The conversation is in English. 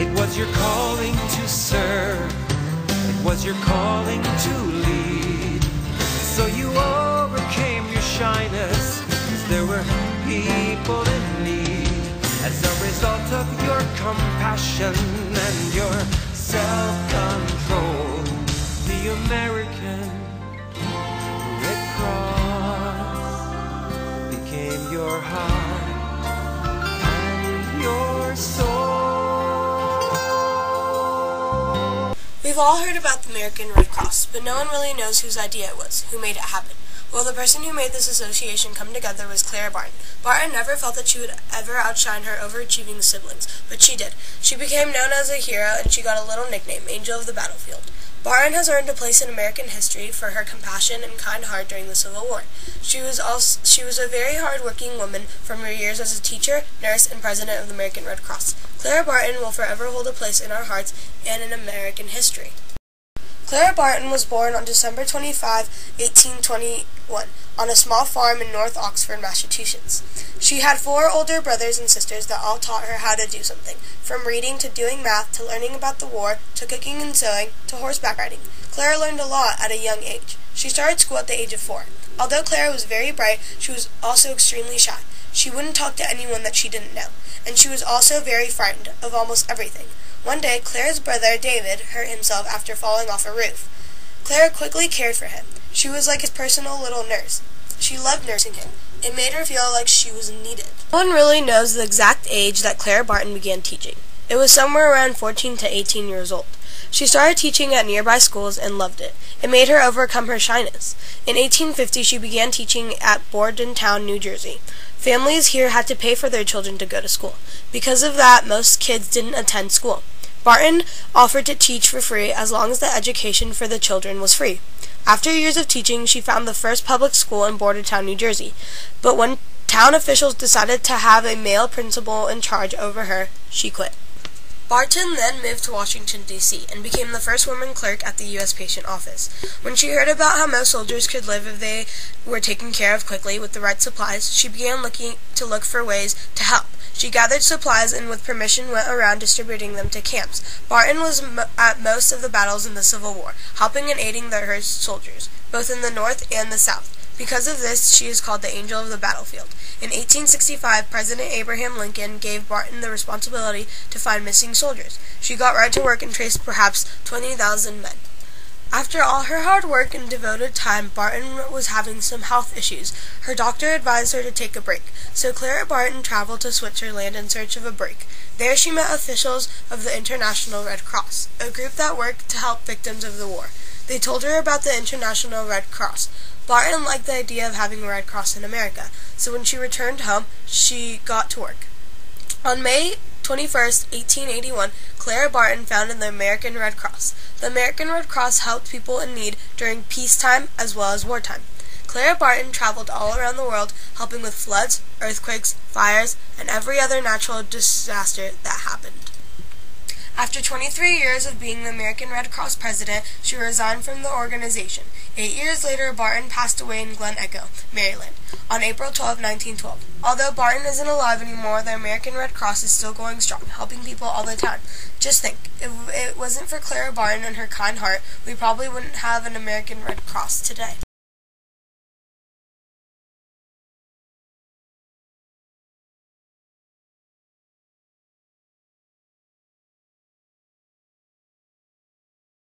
It was your calling to serve. It was your calling to lead. So you overcame your shyness, 'cause there were people in need. As a result of your compassion and your self-control, the American Red Cross became your heart and your soul. We've all heard about the American Red Cross, but no one really knows whose idea it was, who made it happen. Well, the person who made this association come together was Clara Barton. Barton never felt that she would ever outshine her overachieving siblings, but she did. She became known as a hero, and she got a little nickname, Angel of the Battlefield. Barton has earned a place in American history for her compassion and kind heart during the Civil War. She was a very hard-working woman from her years as a teacher, nurse, and president of the American Red Cross. Clara Barton will forever hold a place in our hearts and in American history. Clara Barton was born on December 25, 1821, on a small farm in North Oxford, Massachusetts. She had 4 older brothers and sisters that all taught her how to do something, from reading to doing math to learning about the war to cooking and sewing to horseback riding. Clara learned a lot at a young age. She started school at the age of 4. Although Clara was very bright, she was also extremely shy. She wouldn't talk to anyone that she didn't know, and she was also very frightened of almost everything. One day, Clara's brother, David, hurt himself after falling off a roof. Clara quickly cared for him. She was like his personal little nurse. She loved nursing him. It made her feel like she was needed. No one really knows the exact age that Clara Barton began teaching. It was somewhere around 14 to 18 years old. She started teaching at nearby schools and loved it. It made her overcome her shyness. In 1850, she began teaching at Bordentown, New Jersey. Families here had to pay for their children to go to school. Because of that, most kids didn't attend school. Barton offered to teach for free as long as the education for the children was free. After years of teaching, she found the first public school in Bordentown, New Jersey. But when town officials decided to have a male principal in charge over her, she quit. Barton then moved to Washington, D.C., and became the first woman clerk at the U.S. Patent Office. When she heard about how most soldiers could live if they were taken care of quickly with the right supplies, she began to look for ways to help. She gathered supplies and with permission went around distributing them to camps. Barton was at most of the battles in the Civil War, helping and aiding her soldiers, both in the North and the South. Because of this, she is called the Angel of the Battlefield. In 1865, President Abraham Lincoln gave Barton the responsibility to find missing soldiers. She got right to work and traced perhaps 20,000 men. After all her hard work and devoted time, Barton was having some health issues. Her doctor advised her to take a break, so Clara Barton traveled to Switzerland in search of a break. There she met officials of the International Red Cross, a group that worked to help victims of the war. They told her about the International Red Cross. Barton liked the idea of having a Red Cross in America, so when she returned home, she got to work. On May 21st, 1881, Clara Barton founded the American Red Cross. The American Red Cross helped people in need during peacetime as well as wartime. Clara Barton traveled all around the world, helping with floods, earthquakes, fires, and every other natural disaster that happened. After 23 years of being the American Red Cross president, she resigned from the organization. 8 years later, Barton passed away in Glen Echo, Maryland, on April 12, 1912. Although Barton isn't alive anymore, the American Red Cross is still going strong, helping people all the time. Just think, if it wasn't for Clara Barton and her kind heart, we probably wouldn't have an American Red Cross today.